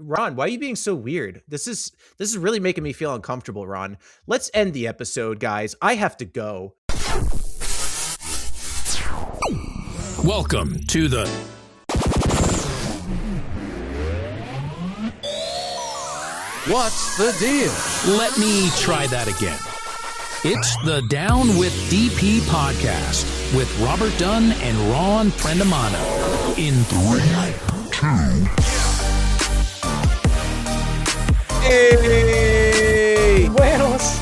Ron, why are you being so weird? This is really making me feel uncomfortable, Ron. Let's end the episode, guys. I have to go. Welcome to the What's the deal? Let me try that again. It's the Down with DP podcast with Robert Dunn and Ron Prendamano. In 3, 2. Hey! Buenos.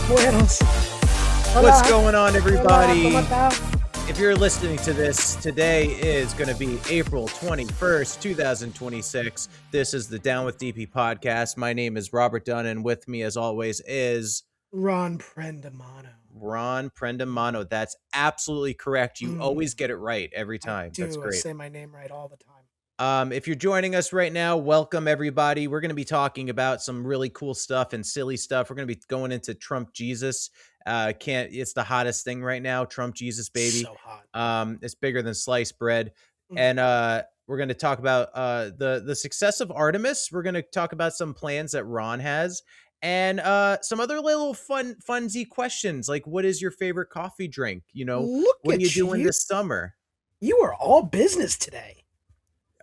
What's going on, everybody? Hola, ¿cómo está? If you're listening to this, today is going to be April 21st, 2026. This is the Down with DP podcast. My name is Robert Dunn, and with me, as always, is Ron Prendamano. Ron Prendamano. That's absolutely correct. You always get it right every time. That's I great. say my name right all the time. If you're joining us right now, welcome everybody. We're going to be talking about some really cool stuff and silly stuff. We're going to be going into Trump Jesus. It's the hottest thing right now. Trump Jesus, baby. So hot. It's bigger than sliced bread. And we're going to talk about the success of Artemis. We're going to talk about some plans that Ron has. And some other little funsy questions, like what is your favorite coffee drink? You know, Look what are at you doing you. this summer? You are all business today.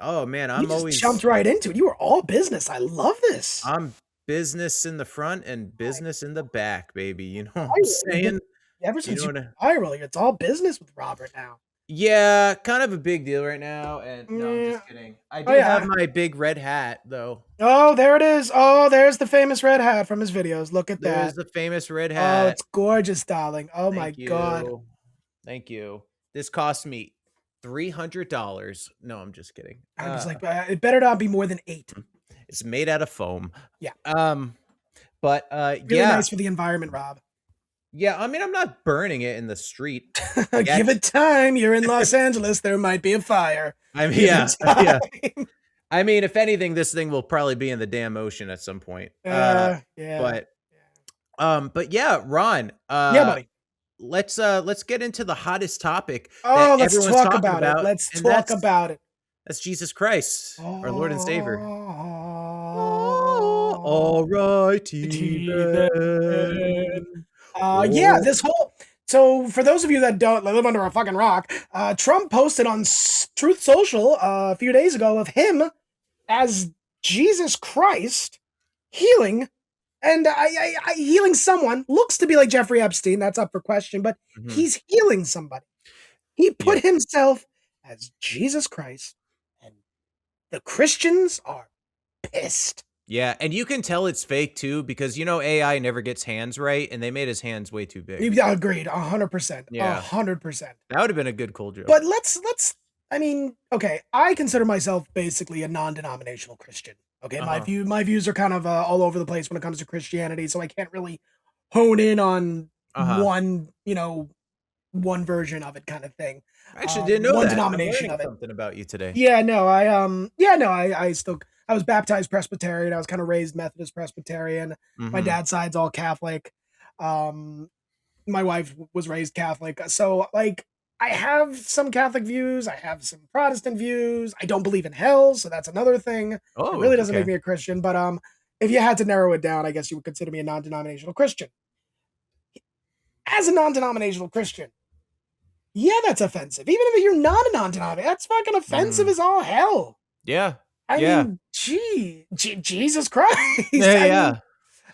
Oh man, You I'm just always jumped right into it. You are all business. I love this. I'm business in the front and business in the back, baby. You know what I'm I- saying? Ever since know you what viral, it's all business with Robert now. Yeah, kind of a big deal right now. And no, I'm just kidding. I do yeah. have my big red hat, though. Oh, there it is. Oh, there's the famous red hat from his videos. Look at There's that. the famous red Oh, hat. it's gorgeous, darling. Oh my Thank God. you. Thank you. This cost me $300. No, I'm just kidding. I was like, it better not be more than 8. It's made out of foam. Yeah. But Really yeah, nice for the environment, Rob. yeah. I mean, I'm not burning it in the street. Give it time. You're in Los Angeles. There might be a fire. I mean, Give yeah, it time. yeah. I mean, if anything, this thing will probably be in the damn ocean at some point. Yeah. But yeah, Ron. Yeah, buddy. Let's get into the hottest topic. Oh, that let's everyone's talk talking about it. Let's and talk about it. That's Jesus Christ, our Lord and Savior. Oh, All righty then. yeah, this whole. So, for those of you that don't live under a fucking rock, Trump posted on Truth Social a few days ago of him as Jesus Christ healing, and healing someone. Looks to be like Jeffrey Epstein. That's up for question, but he's healing somebody. He put himself as Jesus Christ, and the Christians are pissed. Yeah, and you can tell it's fake too because you know AI never gets hands right, and they made his hands way too big. Agreed, 100%. Yeah. 100%. That would have been a good cool joke. But let's. I mean, okay, I consider myself basically a non-denominational Christian. Okay, my views are kind of all over the place when it comes to Christianity, so I can't really hone in on one version of it, kind of thing. I actually didn't know one that. denomination I'm learning of it. something about you today. Yeah, no, I was baptized Presbyterian. I was kind of raised Methodist Presbyterian. My dad's side's all Catholic. My wife was raised Catholic. So, like, I have some Catholic views. I have some Protestant views. I don't believe in hell, so that's another thing. It really doesn't make me a Christian. But if you had to narrow it down, I guess you would consider me a non-denominational Christian. As a non-denominational Christian, yeah, that's offensive. Even if you're not a non-denominational, that's fucking offensive as all hell. Yeah. I mean, Jesus Christ. Yeah.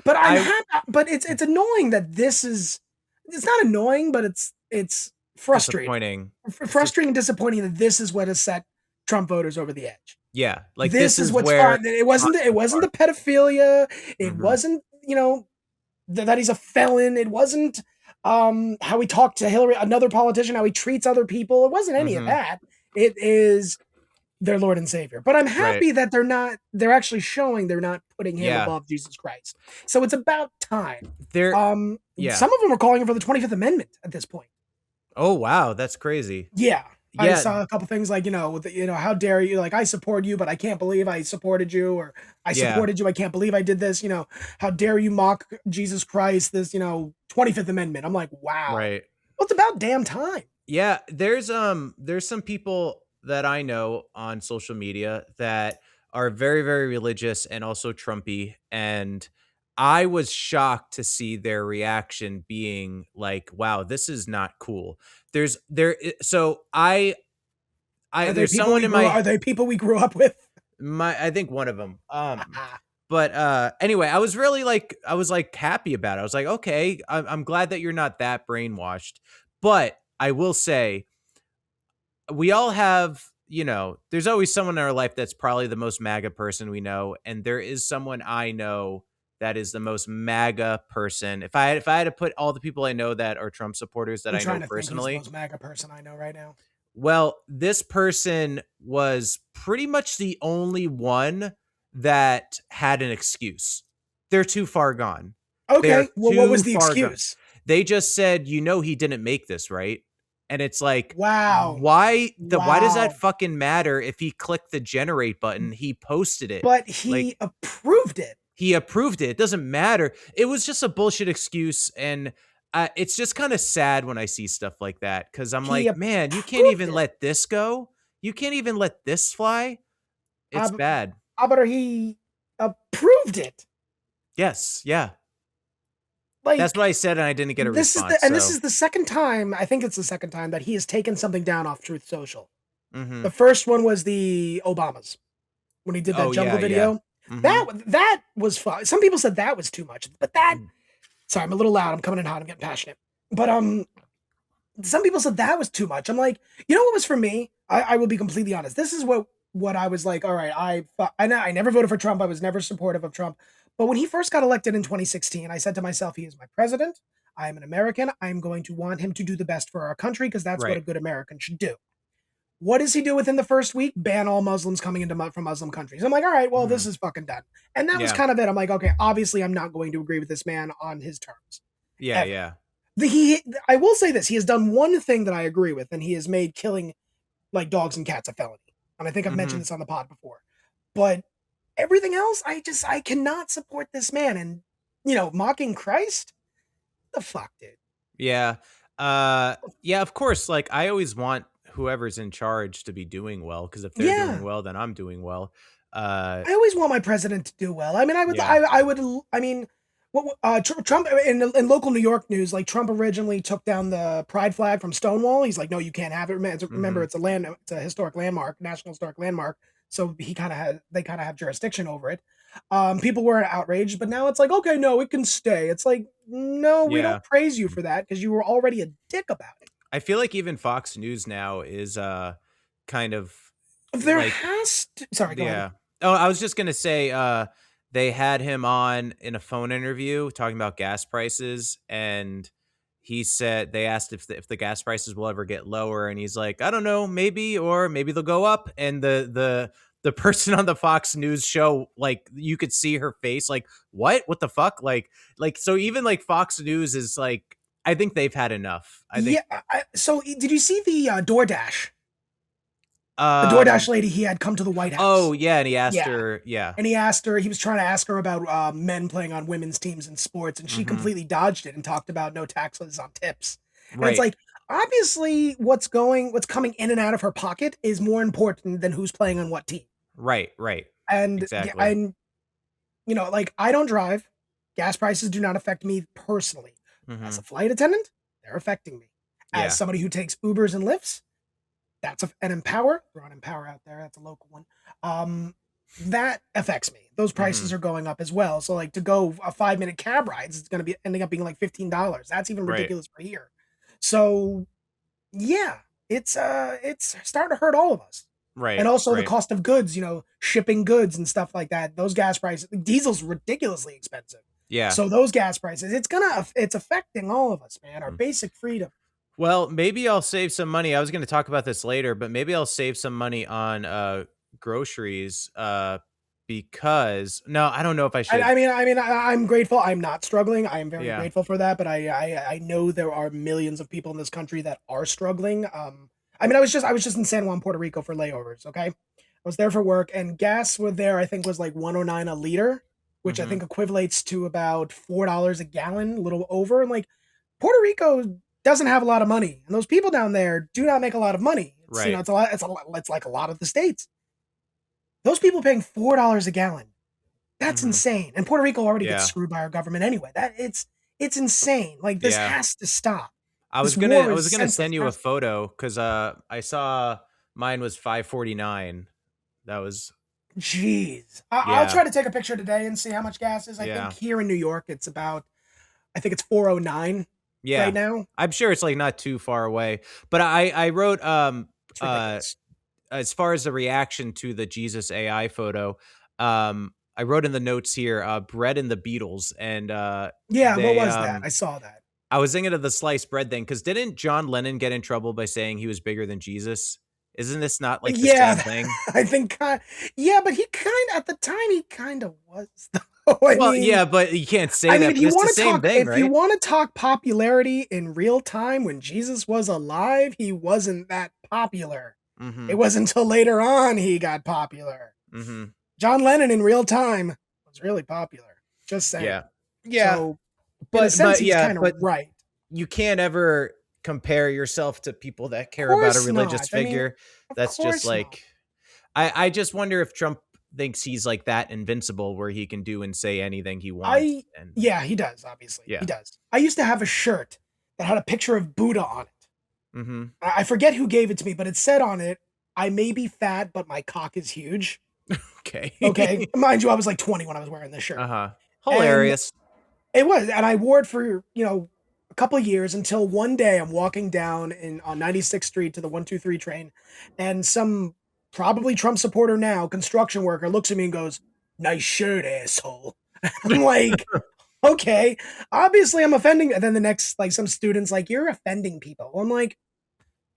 But I'm happy, but it's annoying that this is. It's not annoying, but it's frustrating. Frustrating and disappointing that this is what has set Trump voters over the edge. Yeah, like this is what's where fun. It wasn't the pedophilia. It wasn't that he's a felon. It wasn't how he talked to Hillary, another politician, how he treats other people. It wasn't any of that. It is their Lord and Savior. But I'm happy that they're actually showing they're not putting him above Jesus Christ. So it's about time. Some of them are calling for the 25th Amendment at this point. Oh wow, that's crazy. Yeah. I saw a couple things like, how dare you, like, I support you, but I can't believe I supported you, or I supported you, I can't believe I did this, how dare you mock Jesus Christ, this, 25th Amendment. I'm like, wow. Right. Well, it's about damn time. Yeah, there's some people that I know on social media that are very, very religious and also Trumpy. And I was shocked to see their reaction being like, wow, this is not cool. So Are they there's people someone we in grew? Are they people we grew up with? I think one of them. But anyway, I was happy about it. I was like, okay, I'm glad that you're not that brainwashed. But I will say, we all have, there's always someone in our life that's probably the most MAGA person we know, and there is someone I know that is the most MAGA person. If I had to put all the people I know that are Trump supporters that I'm I trying know to think who's the personally, most MAGA person I know right now. well, this person was pretty much the only one that had an excuse. They're too far gone. Okay, They're well, what was too the far gone. excuse? They just said, he didn't make this, right? And it's like, Wow. why does that Wow. fucking matter if he clicked the generate button? He posted it. But he Like, approved it. he approved it. It doesn't matter. It was just a bullshit excuse. And it's just kind of sad when I see stuff like that, because I'm He like, man, you can't even approved it. let this go. You can't even let this fly. It's bad. But he approved it. Yes. Yeah. Like, That's what I said, and I didn't get a response. This is the second time, I think it's the second time that he has taken something down off Truth Social. Mhm. The first one was the Obamas, when he did that jungle video. Mhm. That was fun. Some people said that was too much, but sorry, I'm a little loud. I'm coming in hot. I'm getting passionate. But some people said that was too much. I'm like, you know what was for me? I will be completely honest. This is what I was like. All right, I never voted for Trump. I was never supportive of Trump. But when he first got elected in 2016, I said to myself, he is my president. I am an American. I'm going to want him to do the best for our country, because that's what a Right. good American should do. What does he do within the first week? Ban all Muslims coming into from Muslim countries. I'm like, all right, well, this is fucking done. And that was Yeah. kind of it. I'm like, okay, obviously I'm not going to agree with this man on his terms. Yeah. Ever. Yeah. I will say this, he has done one thing that I agree with, and he has made killing like dogs and cats a felony. And I think I've mentioned this on the pod before. But everything else, I cannot support this man. And, mocking Christ? The fuck, dude? Yeah. Yeah, of course. Like, I always want whoever's in charge to be doing well, because if they're doing well, then I'm doing well. I always want my president to do well. I mean, Trump in local New York news, like, Trump originally took down the pride flag from Stonewall. He's like, no, you can't have it. Remember, it's a historic landmark, national historic landmark. So they kind of have jurisdiction over it. People were outraged, but now it's like, okay, no, it can stay. It's like, no, we don't praise you for that, because you were already a dick about it. I feel like even Fox News now is kind of Sorry, go ahead. Oh, I was just gonna say, they had him on in a phone interview talking about gas prices, and he said, they asked if the gas prices will ever get lower, and he's like, I don't know, maybe, or maybe they'll go up. And the person on the Fox News show, like, you could see her face, like, what the fuck, like so even like Fox News is like, I think they've had enough. I think. Yeah. So did you see the DoorDash? The DoorDash lady, he had come to the White House. Oh, yeah, and he asked her, And he was trying to ask her about men playing on women's teams in sports, and she completely dodged it and talked about no taxes on tips. And it's like, obviously, what's coming in and out of her pocket is more important than who's playing on what team. Right. And exactly. Like, I don't drive. Gas prices do not affect me personally. As a flight attendant, they're affecting me. As somebody who takes Ubers and Lyfts, that's an Empower. We're on Empower out there. That's a local one. That affects me. Those prices are going up as well. So, like, to go a 5-minute cab ride, it's going to be ending up being like $15. That's even ridiculous for here. So, yeah, it's starting to hurt all of us. Right. And also the cost of goods, shipping goods and stuff like that. Those gas prices, diesel's ridiculously expensive. Yeah. So those gas prices, it's affecting all of us, man. Our basic freedom. Well, maybe I'll save some money. I was going to talk about this later, but maybe I'll save some money on groceries because I don't know if I should. I mean, I'm grateful. I'm not struggling. I am very grateful for that. But I know there are millions of people in this country that are struggling. I was just in San Juan, Puerto Rico for layovers. Okay, I was there for work, and gas there, I think, was like $1.09 a liter, which I think equivalates to about $4 a gallon, a little over. And like, Puerto Rico doesn't have a lot of money, and those people down there do not make a lot of money. It's, right. It's like a lot of the states. Those people paying $4 a gallon. That's Mhm. insane. And Puerto Rico already gets Yeah. screwed by our government anyway. It's insane. Like, this Yeah. has to stop. I This was gonna war I is was gonna senseless. send you a photo because I saw mine was 5.49. That was Jeez. I'll yeah, try to take a picture today and see how much gas is. I yeah, think here in New York, I think it's 409 right yeah. now. I'm sure it's like not too far away. But I wrote It's uh ridiculous. as far as the reaction to the Jesus AI photo, I wrote in the notes here, bread and the Beatles, and Yeah, what they was that? I saw that. I was thinking of the sliced bread thing because didn't John Lennon get in trouble by saying he was bigger than Jesus? Isn't this not like the same Yeah, thing? I think yeah, but at the time, he kinda was, though. Well, yeah, but you can't say that, If but you it's the wanna same talk thing, if you right? wanna talk popularity in real time, when Jesus was alive, he wasn't that popular. It Mhm. wasn't until later on he got popular. Mhm. John Lennon in real time was really popular. Just saying. Yeah. Yeah. So, in a sense, But he's yeah, kinda but right. you can't ever compare yourself to people that Of care about a course religious not. I mean, figure. of That's just course not. like I just wonder if Trump thinks he's like that invincible where he can do and say anything he wants. I And Yeah, he does, obviously. He yeah. does. I used to have a shirt that had a picture of Buddha on it. Mhm. I forget who gave it to me, but it said on it, "I may be fat, but my cock is huge." Okay. Okay. Mind you, I was like 20 when I was wearing this shirt. Uh-huh. And Hilarious. it was, and I wore it for, a couple of years until one day I'm walking down on 96th Street to the 123 train, and some probably Trump supporter now, construction worker, looks at me and goes, "Nice shirt, asshole." I'm like, okay, obviously I'm offending. And then the next, like, some students like, "You're offending people." I'm like,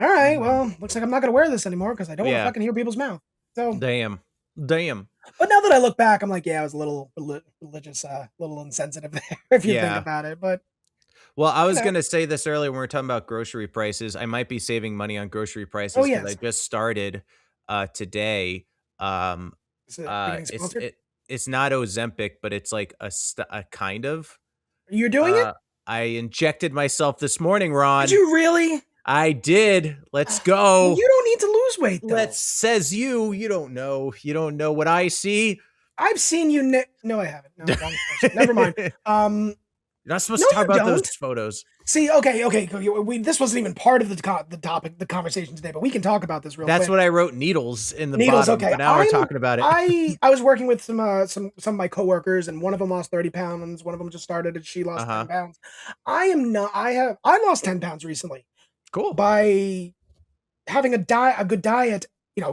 all right, Mhm. well, looks like I'm not gonna wear this anymore because I don't want to Yeah. fucking hear people's mouth. So, Damn. Damn. but now that I look back, I'm like, yeah, I was a little religious, little insensitive there, if you think Yeah. about it. But Well, I you was know, gonna say this earlier when we were talking about grocery prices. I might be saving money on grocery oh prices because I yes, just started today. Um are you getting it's sponsored? it's not Ozempic, but it's like a kind of. You're doing it? Uh I injected myself this morning, Did Ron. you really? I did. Let's Well, go. you don't need to lose weight though. Let's says you don't know. You don't know what I see. I've seen you. No, I haven't. No, wrong person. Never mind. You're not supposed No, to talk you about those don't. photos. See, okay. This wasn't even part of the topic, the conversation today, but we can talk about this real That's quick. what I wrote needles in the Needles, bottom, okay. but now we're talking about it. I was working with some of my coworkers, and one of them lost 30 pounds. One of them just started, and she lost Uh-huh. 10 pounds. I lost 10 pounds recently Cool. by having a good diet.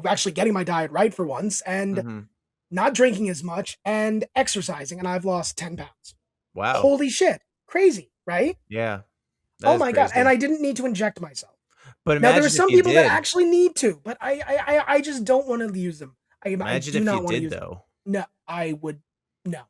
Actually getting my diet right for once, and Mhm. not drinking as much and exercising, and I've lost 10 pounds. Wow. Holy shit! Crazy, right? Yeah. That Oh is my god! And crazy. I didn't need to inject myself. But Now there imagine are if some you people that did. actually need to, but I just don't want to use them. I Imagine do if not you want to did use them. though. No, I would no.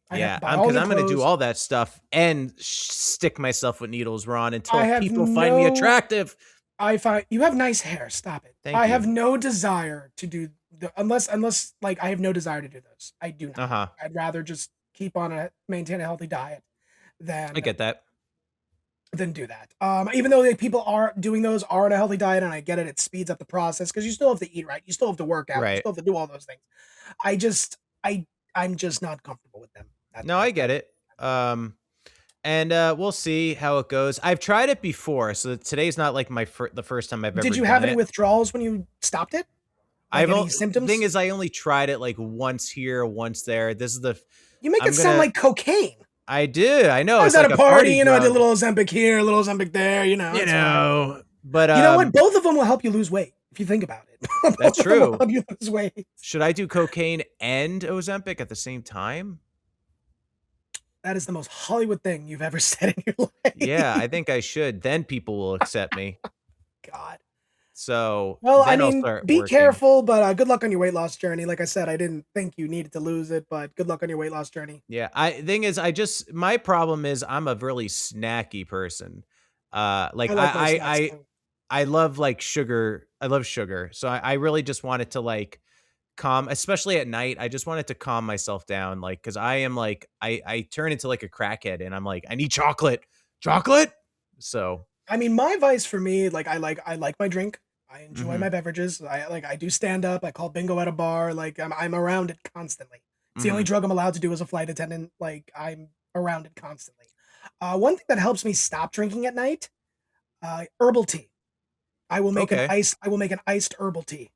I have Yeah, to buy I'm all because new I'm gonna do clothes. all that stuff and stick myself with needles, Ron, until I have people find me no- attractive. I find you have nice hair. Stop it. Thank I you. have no desire to do unless like I have no desire to do those. I do not. Uh-huh. I'd rather just maintain a healthy diet than I get that. do that. Even though people are doing those are on a healthy diet, and I get it, it speeds up the process because you still have to eat right, you still have to work out, you Right. still have to do all those things. I'm just not comfortable with them. No, I get it. And we'll see how it goes. I've tried it before, so today's not like the first time I've ever Did you done have any it. withdrawals when you stopped it? Like any symptoms? The thing is, I only tried it like once here, once there. This is You make I'm it sound gonna- like cocaine. I did. I know. I was It's at like a party, I drug. did a little Ozempic here, a little Ozempic there, You it's fine. know, but You know what? Both of them will help you lose weight if you think about it. Both That's of them will true. help you lose weight. should I do cocaine and Ozempic at the same time? That is the most Hollywood thing you've ever said in your life. Yeah, I think I should. Then people will accept me. God. So Well, I then I'll mean, start be working. careful, but good luck on your weight loss journey. Like I said, I didn't think you needed to lose it, but good luck on your weight loss journey. Yeah, thing is, my problem is I'm a really snacky person. Like I like those snacks too. I love like sugar. I love sugar. So I really just wanted to like calm, especially at night. I just wanted to calm myself down. Like, cause I am like, I turn into like a crackhead and I'm like, I need chocolate. So I mean, my vice for me, like I like my drink. I enjoy my beverages. I do stand up. I call bingo at a bar. Like I'm around it constantly. It's the only drug I'm allowed to do as a flight attendant. Like I'm around it constantly. One thing that helps me stop drinking at night, herbal tea. I will make an iced herbal tea.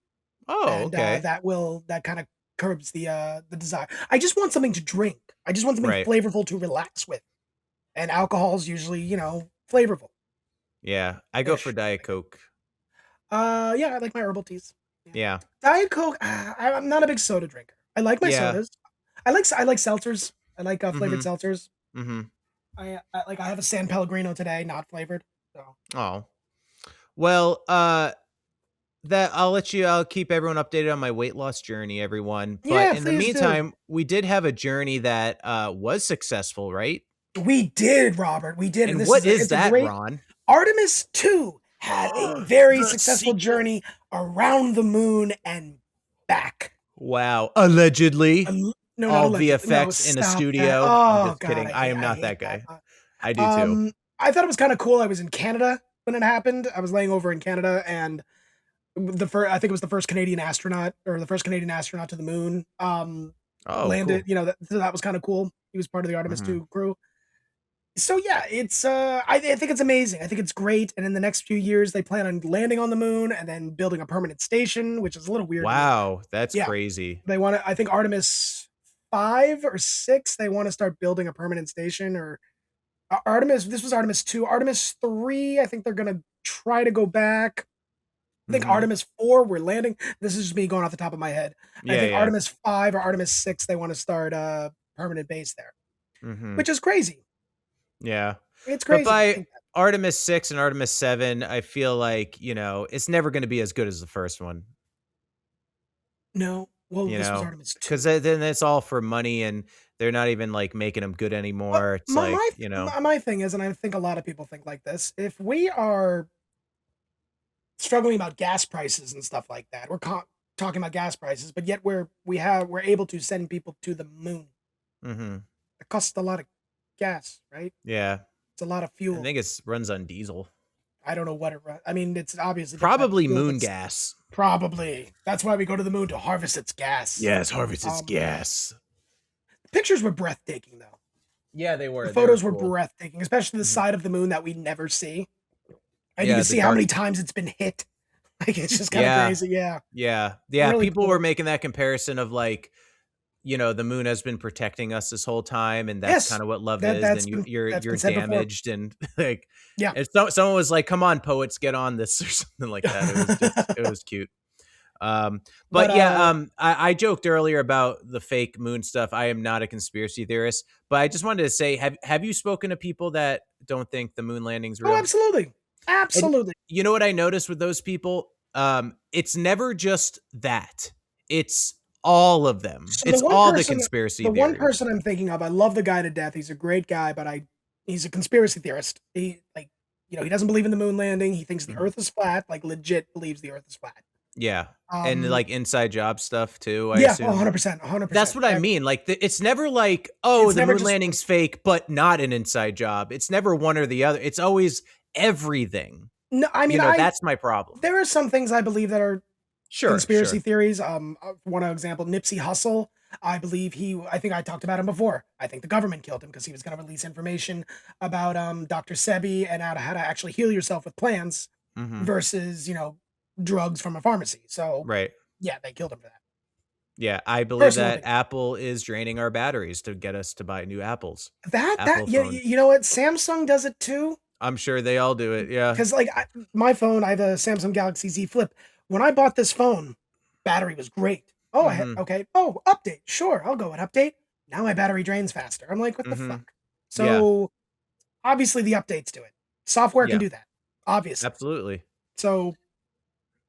Oh, And okay. that kind of curbs the desire. I just want something to drink. I just want something Right. flavorful to relax with. And alcohol is usually, flavorful. Yeah, I go for Ish. Diet Coke. Yeah, I like my herbal teas. Yeah. Yeah. Diet Coke, I'm not a big soda drinker. I like my Yeah. sodas. I like seltzers. I like flavored Mhm. seltzers. Mhm. I have a San Pellegrino today, not flavored. So Oh. Well, that I'll keep everyone updated on my weight loss journey, everyone. But yeah, in the please do. meantime, we did have a journey that was successful, right? We did, Robert. We did, And this what is it's a that, great Ron? Artemis 2 had a very The successful sequel. journey around the moon and back. Wow. Allegedly. No, All not allegedly. No, VFX in a stop that. studio. I'm Oh just god, kidding. I am not hate that guy. that. I do too. I thought it was kind of cool. I was in Canada when it happened. I was laying over in Canada, and I think it was the first Canadian astronaut to the moon. Oh, Landed. cool. So that was kind of cool. He was part of the Artemis Mhm. 2 crew. So yeah, it's I think it's amazing. I think it's great. And in the next few years, they plan on landing on the moon and then building a permanent station, which is a little weird. Wow, that's Yeah. crazy. They want to. I think Artemis 5 or 6. They want to start building a permanent station. Or Artemis. This was Artemis 2. Artemis 3. I think they're gonna try to go back. I think Mhm. Artemis 4. We're landing. This is just me going off the top of my head. I Yeah, think yeah. Artemis 5 or Artemis 6. They want to start a permanent base there, Mhm. which is crazy. Yeah. It's But crazy. by Artemis 6 and Artemis 7, I feel like, it's never going to be as good as the first one, No. Well, this was Artemis 2. because then it's all for money and they're not even like making them good anymore. It's my, like, my thing is, and I think a lot of people think like this, if we are struggling about gas prices and stuff like that, we're talking about gas prices, but yet we're able to send people to the moon. hmm It costs a lot of gas, right? yeah, It's a lot of I fuel. think it runs on diesel. I don't know what it runs. I mean, it's obviously Probably fuel, moon but gas. Probably. That's why we go to the moon, to harvest its gas. Yes, harvest its Um, gas. The pictures were breathtaking, though. Yeah, they were. The photos were cool. breathtaking, especially the Mhm. side of the moon that we never see. And Yeah, you can the see how dark- many times it's been hit. Like, it's just kind of Yeah. crazy. Yeah. Yeah. Really People cool. were making that comparison of like, the moon has been protecting us this whole time, and that's Yes, kind of what love that- is. that's And been- you're that's you're been said before. damaged, and like, Yeah. And someone was like, "Come on, poets, get on this," or something like that. It was cute. But yeah, I joked earlier about the fake moon stuff. I am not a conspiracy theorist, but I just wanted to say, have you spoken to people that don't think the moon landing's real? Oh, absolutely. Absolutely. You know what I noticed with those people? It's never just that. It's all of them. So It's the one all the person- conspiracy The one theories. person I'm thinking of, I love the guy to death. He's a great guy, but he's a conspiracy theorist. He he doesn't believe in the moon landing. He thinks the Mhm. Earth is flat, like legit believes the Earth is flat. Yeah. And Um, like inside job stuff too, I yeah, assume. 100%. 100%. That's what I mean. Like, it's never like, oh, It's the never moon just- landing's fake, but not an inside job. It's never one or the other. It's always everything. No, I mean, That's my problem. there are some things I believe that are Sure. conspiracy theories. One example, Nipsey Hussle. I think I talked about him before. I think the government killed him because he was going to release information about Dr. Sebi and how to actually heal yourself with plants Mhm. versus drugs from a pharmacy. So Right. yeah, they killed him for that. Yeah. I believe Personally. that Apple is draining our batteries to get us to buy new Apples. That phone. you know what? Samsung does it too. I'm sure they all do it. Yeah. Because my phone, I have a Samsung Galaxy Z Flip. When I bought this phone, battery was great. Oh, Mhm. okay. Oh, update. Sure, I'll go and update. Now my battery drains faster. I'm like, what the Mhm. fuck? So obviously the updates do it. Software Yeah. can do that. Obviously. Absolutely. So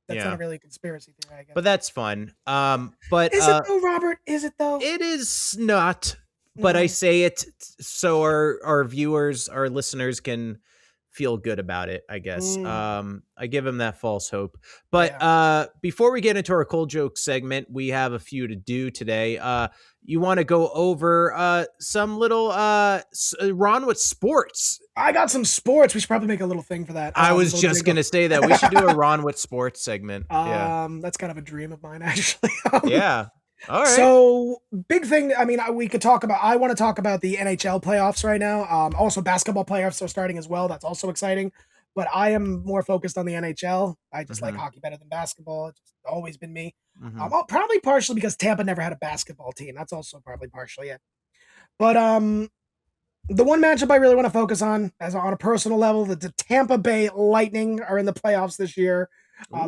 that's Yeah. not really a conspiracy theory, I guess. But that's fun. But Is it though, Robert? Is it though? it is not. But I No. say it so our viewers, our listeners can feel good about it, I guess. Mm. I give him that false hope. But before we get into our cold joke segment, we have a few to do today. You want to go over some little Ron with sports? I got some sports. We should probably make a little thing for that. I was just going to say that we should do a Ron with sports segment. That's kind of a dream of mine, actually. Yeah. All right. So big thing. I mean, we could talk about. I want to talk about the NHL playoffs right now. Also, basketball playoffs are starting as well. That's also exciting. But I am more focused on the NHL. I just like hockey better than basketball. It's just always been me. Probably partially because Tampa never had a basketball team. That's also probably partially it. But the one matchup I really want to focus on, as on a personal level, the Tampa Bay Lightning are in the playoffs this year.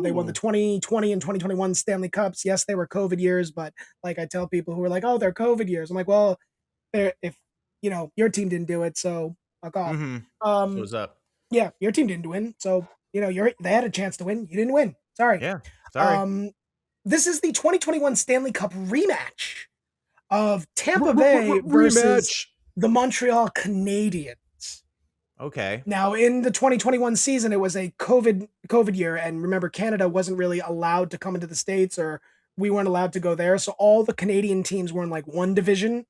They won the 2020 and 2021 Stanley Cups. Yes, they were COVID years, but like I tell people who are like, "Oh, they're COVID years," I'm like, "Well, if your team didn't do it, so fuck off." What's up? Yeah, your team didn't win, so they had a chance to win. You didn't win. Sorry. Yeah, sorry. This is the 2021 Stanley Cup rematch of Tampa Bay versus the Montreal Canadiens. Okay. Now, in the 2021 season, it was a COVID year, and remember, Canada wasn't really allowed to come into the States, or we weren't allowed to go there. So all the Canadian teams were in like one division,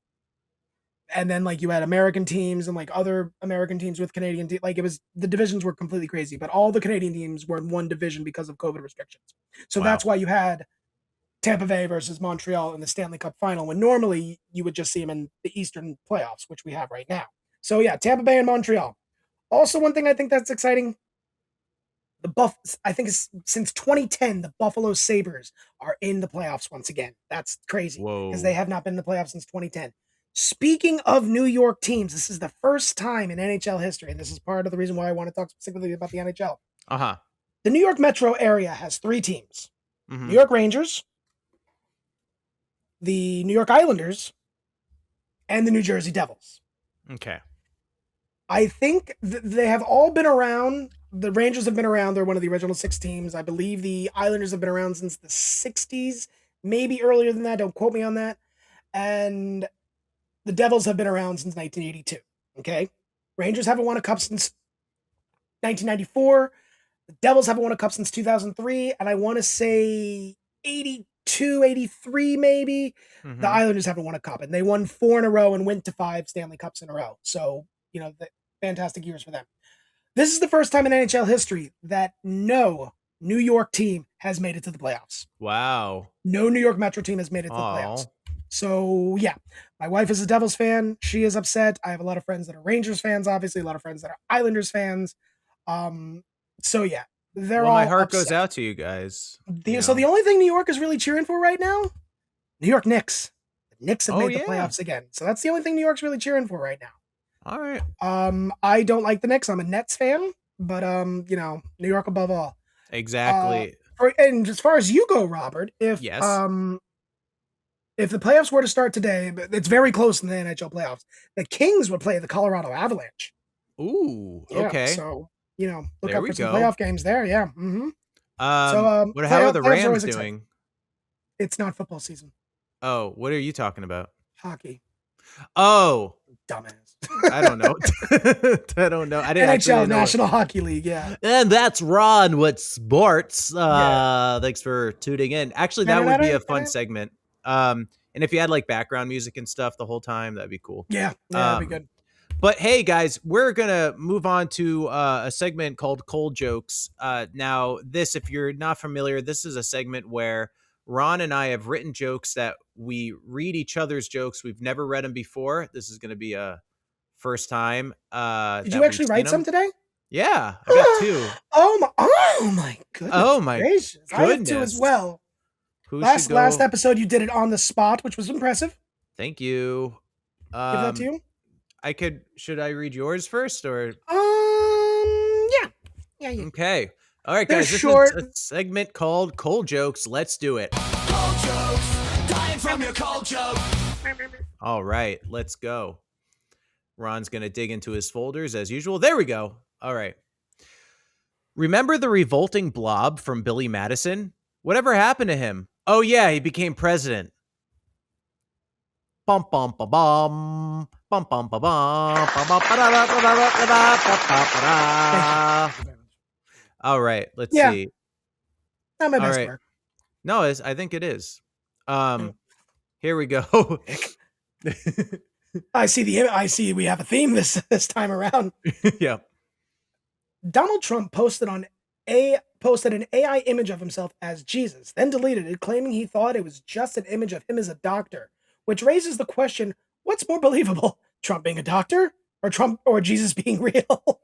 and then like you had American teams and like other American teams with Canadian teams. Like the divisions were completely crazy, but all the Canadian teams were in one division because of COVID restrictions. So that's why you had Tampa Bay versus Montreal in the Stanley Cup final, when normally you would just see them in the Eastern playoffs, which we have right now. So yeah, Tampa Bay and Montreal. Also, one thing I think that's exciting, I think since 2010, the Buffalo Sabres are in the playoffs once again. That's crazy because they have not been in the playoffs since 2010. Speaking of New York teams, this is the first time in NHL history, and this is part of the reason why I want to talk specifically about the NHL. The New York metro area has 3 teams. New York Rangers, the New York Islanders, and the New Jersey Devils. Okay. I think they have all been around. The Rangers have been around. They're one of the original 6 teams. I believe the Islanders have been around since the 60s, maybe earlier than that. Don't quote me on that. And the Devils have been around since 1982. Okay. Rangers haven't won a cup since 1994. The Devils haven't won a cup since 2003. And I want to say 82, 83, maybe. The Islanders haven't won a cup, and they won 4 in a row and went to 5 Stanley Cups in a row. So, fantastic years for them. This is the first time in NHL history that no New York team has made it to the playoffs. Wow. No New York Metro team has made it to the playoffs. So, yeah, my wife is a Devils fan. She is upset. I have a lot of friends that are Rangers fans, obviously, a lot of friends that are Islanders fans. So, yeah, they're all my heart upset. goes out to you guys. So the only thing New York is really cheering for right now, New York Knicks. The Knicks have made the playoffs again. So that's the only thing New York's really cheering for right now. All right. I don't like the Knicks. I'm a Nets fan, but New York above all. Exactly. And as far as you go, Robert, if the playoffs were to start today, it's very close in the NHL playoffs. The Kings would play the Colorado Avalanche. Ooh. Okay. So look out for some playoff games there. Yeah. How are the Rams doing? It's not football season. Oh, what are you talking about? Hockey. Oh, dumbass. I don't know. I don't know. I didn't NHL National Hockey League. Yeah. And that's Ron with sports. Thanks for tuning in. Actually, that would be a fun segment. And if you had like background music and stuff the whole time, that'd be cool. Yeah, that'd be good. But hey, guys, we're going to move on to a segment called Cold Jokes. Now, if you're not familiar, this is a segment where Ron and I have written jokes that we read each other's jokes. We've never read them before. This is going to be a first time. Did you actually write some today? Yeah, I got 2. Oh my goodness. Oh my gracious. Goodness. I have 2 as well. Last episode you did it on the spot, which was impressive. Thank you. Give that to you. Should I read yours first or? Yeah. Okay. All right, guys. This is a segment called Cold Jokes. Let's do it. Cold jokes, dying from your cold joke. All right, let's go. Ron's gonna dig into his folders as usual. There we go. All right. Remember the revolting blob from Billy Madison? Whatever happened to him? Oh yeah, he became president. Bum bum ba bum. Bum bum ba bum. Bum bum ba da da da da da da da da da. Thank you very much. All right, let's Yeah. see. Not my All best right. work. No, I think it is. Mm. Here we go. I see we have a theme this time around. Yeah. Donald Trump posted an AI image of himself as Jesus, then deleted it, claiming he thought it was just an image of him as a doctor, which raises the question: what's more believable, Trump being a doctor, or Jesus being real?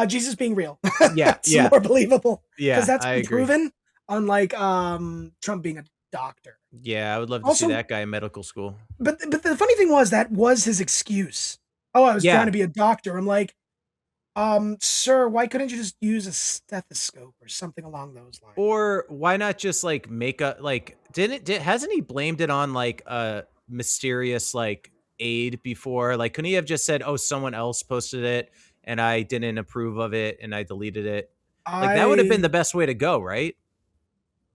Jesus being real. Yeah, It's yeah. more believable Yeah, because that's I been agree. proven. Unlike Trump being a doctor. Yeah, I would love to Also- see that guy in medical school. But the funny thing that was his excuse. Oh, I was Yeah. trying to be a doctor. I'm like, sir, why couldn't you just use a stethoscope or something along those lines? Or why not just like make a like hasn't he blamed it on like a mysterious like aid before? Like couldn't he have just said, "Oh, someone else posted it and I didn't approve of it and I deleted it?" Like that would have been the best way to go, right?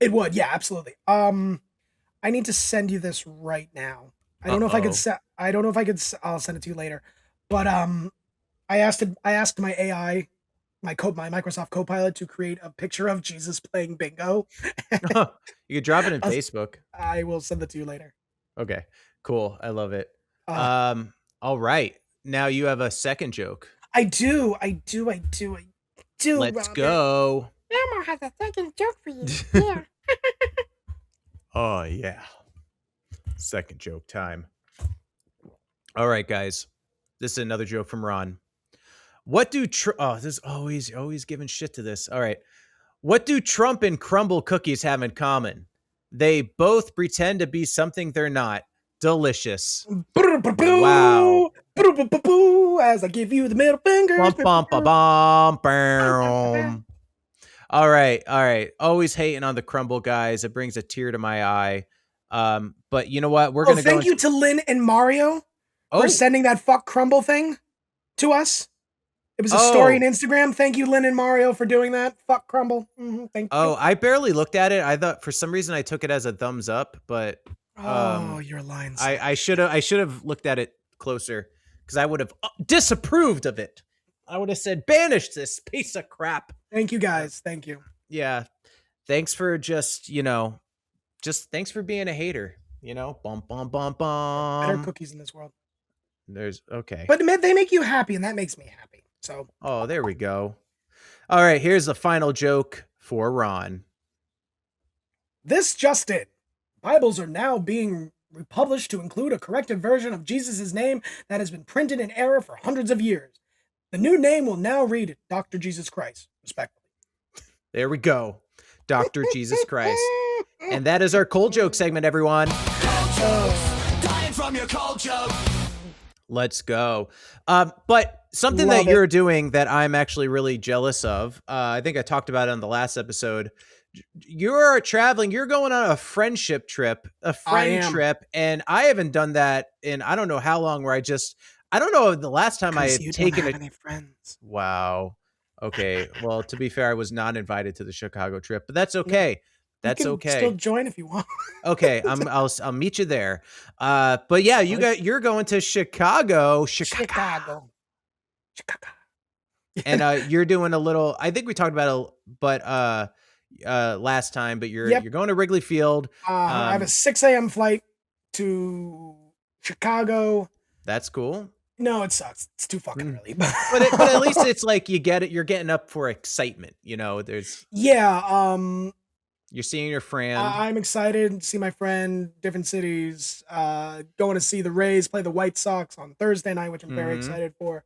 It would, yeah, absolutely. I need to send you this right now. I don't know if I could I don't know if I could I'll send it to you later. But I asked my AI, my Microsoft Copilot, to create a picture of Jesus playing bingo. You could drop it in I'll- Facebook. I will send it to you later. Okay. Cool. I love it. Uh, All right. Now you have a second joke. I do. Let's Robert. go. Elmo has a second joke for you. Yeah. Oh, yeah. Second joke time. All right, guys. This is another joke from Ron. What do this is always giving shit to this. All right. What do Trump and crumble cookies have in common? They both pretend to be something they're not. Delicious. Wow. As I give you the middle finger. Bum, bum, ba, bum, bam. All right. Always hating on the crumble guys. It brings a tear to my eye. But you know what? We're gonna thank you to Lynn and Mario for sending that fuck crumble thing to us. It was a story on Instagram. Thank you, Lynn and Mario, for doing that. Fuck crumble. Thank you. Oh, I barely looked at it. I thought for some reason I took it as a thumbs up, but you're lying. I should have looked at it closer because I would have disapproved of it. I would have said, banish this piece of crap. Thank you, guys. Thank you. Yeah. Thanks for just thanks for being a hater. Bum, bum, bum, bum. Better cookies in this world. There's okay. But they make you happy, and that makes me happy. So. Oh, there we go. All right. Here's the final joke for Ron. This just in. Bibles are now being republished to include a corrected version of Jesus' name that has been printed in error for hundreds of years. The new name will now read Dr. Jesus Christ, respectively. There we go. Dr. Jesus Christ. And that is our cold joke segment, everyone. Cold jokes, dying from your cold joke. Let's go. But something Love that you're doing that I'm actually really jealous of, I think I talked about it on the last episode. You're traveling, you're going on a friendship trip, trip, and I haven't done that in I don't know how long, where I don't know the last time I had taken any friends. Wow. Okay. Well, to be fair, I was not invited to the Chicago trip, but that's okay. That's you can okay. Still join if you want. Okay, I'll meet you there. But yeah, you're going to Chicago. And you're doing a little. I think we talked about last time, but you're going to Wrigley Field. I have a 6 a.m. flight to Chicago. That's cool. No, it sucks. It's too fucking early. but at least it's like you get it. You're getting up for excitement. There's you're seeing your friend. I'm excited to see my friend. Different cities. Going to see the Rays play the White Sox on Thursday night, which I'm very excited for.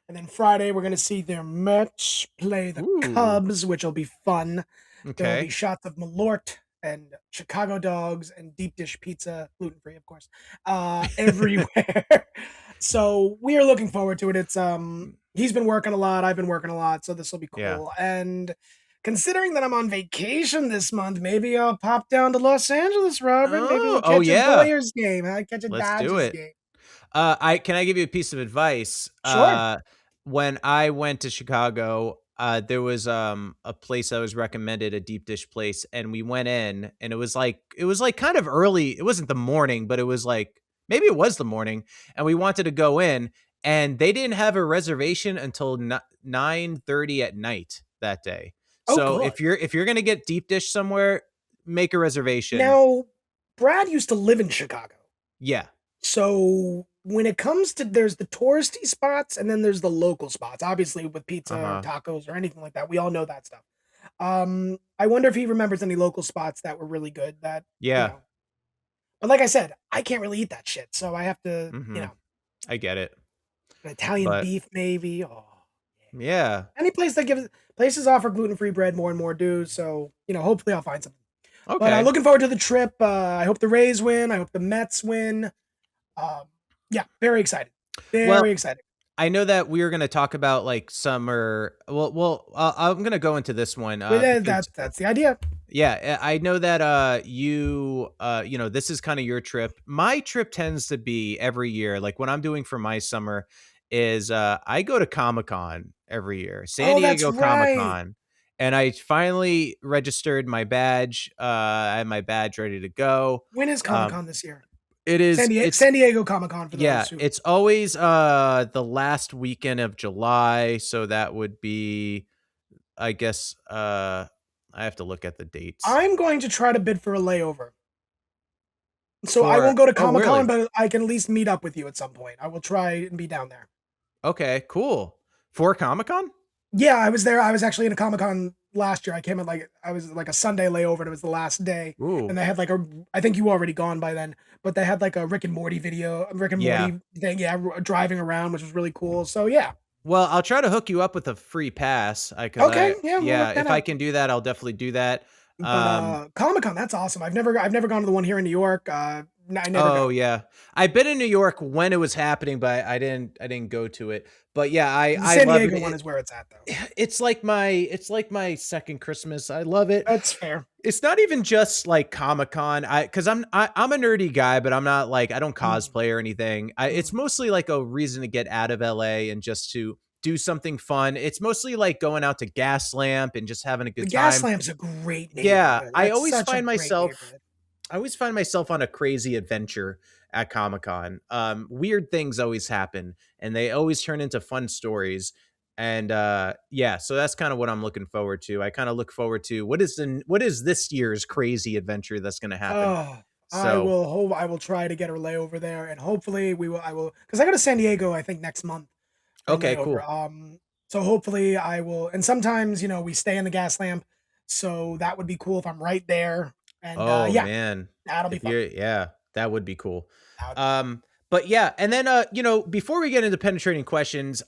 And then Friday we're going to see their Mets play the Cubs, which will be fun. Okay. There will be shots of Malort and Chicago dogs and deep dish pizza, gluten free, of course, everywhere. So we are looking forward to it. It's he's been working a lot, I've been working a lot, so this will be cool. Yeah. And considering that I'm on vacation this month, maybe I'll pop down to Los Angeles, Robert. Maybe we'll catch a Warriors game. I'll catch a Dodgers game. Can I give you a piece of advice? Sure. When I went to Chicago, there was a place that was recommended, a deep dish place, and we went in, and it was like kind of early. It wasn't the morning, but it was like maybe it was the morning, and we wanted to go in, and they didn't have a reservation until 9:30 at night that day. Oh, So good. if you're gonna get deep dish somewhere, make a reservation. Now, Brad used to live in Chicago. Yeah. So when it comes to there's the touristy spots and then there's the local spots. Obviously, with pizza or Uh-huh. tacos or anything like that, we all know that stuff. I wonder if he remembers any local spots that were really good that, you Yeah. know. But like I said, I can't really eat that shit. So I have to, Mhm. I get it. an Italian But beef maybe. Oh. yeah. Any place that gives places offer gluten-free bread more and more do. So, hopefully I'll find something. But Okay. looking forward to the trip. I hope the Rays win. I hope the Mets win. Um, yeah, very excited. Well, Very excited. I know that we were going to talk about like summer. I'm going to go into this one But because that's the idea. yeah, I know that this is kind of your trip. My trip tends to be every year. Like what I'm doing for my summer is I go to Comic-Con every year, San Oh, that's Diego right. Comic-Con. And I finally registered my badge. I have my badge ready to go. When is Comic Um, Con this year? it is it's San Diego Comic Con for yeah, those who. it's always the last weekend of July, so that would be I guess I have to look at the dates. I'm going to try to bid for a layover. So I For won't go to oh, Comic Con, really? but I can at least meet up with you at some point. I will try and be down there. Okay, cool. For Comic-Con? Yeah, I was there. I was actually in a Comic Con last year. I was like a Sunday layover, and it was the last day. Ooh. And they had like I think you were already gone by then, but they had like a Rick and Morty video, a Rick and Yeah. Morty thing, yeah, driving around, which was really cool. So yeah, Well, I'll try to hook you up with a free pass. I cuz okay, I yeah, we'll yeah, work that if I out. can do that, I'll definitely do that. But Um Comic Con, that's awesome. I've never gone to the one here in New York. I never Oh go. yeah. I've been in New York when it was happening, but I didn't go to it. But yeah, The I San love Diego one it. is where it's at, though. It's like my second Christmas. I love it. That's fair. It's not even just like Comic-Con. Cuz I'm a nerdy guy, but I'm not like I don't Mm, cosplay or anything. It's mm. mostly like a reason to get out of LA and just to do something fun. It's mostly like going out to Gaslamp and just having a The good time. Gaslamp's a great Yeah, neighborhood. That's such a great neighborhood. I always find myself on a crazy adventure at Comic-Con. Weird things always happen and they always turn into fun stories. And yeah, so that's kind of what I'm looking forward to. I kind of look forward to what is this year's crazy adventure that's going to happen. Oh, So, I will try to get a layover there, and hopefully I will, because I go to San Diego, I think, next month for a okay, layover. cool. So hopefully I will, and sometimes, we stay in the gas lamp, so that would be cool if I'm right there. And Oh yeah, man. that'll be If fun. you're yeah, that would be cool. That would be fun. But yeah, and then before we get into penetrating questions,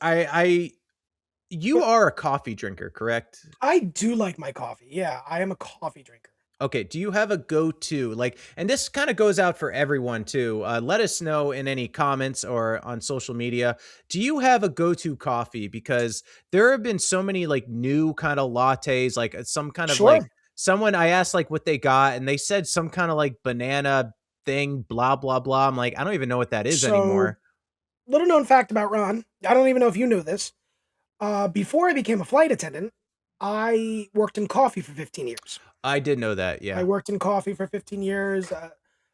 you But are a coffee drinker, correct? I do like my coffee. Yeah, I am a coffee drinker. Okay, do you have a go-to like and this kind of goes out for everyone too. Let us know in any comments or on social media. Do you have a go-to coffee because there have been so many like new kind of lattes like some kind of like Sure. someone I asked like what they got and they said some kind of like banana thing blah blah blah. I'm like I don't even know what that is So, anymore. little known fact about Ron. I don't even know if you knew this. Before I became a flight attendant, I worked in coffee for 15 years. I did know that. I Yeah. worked in coffee for 15 years,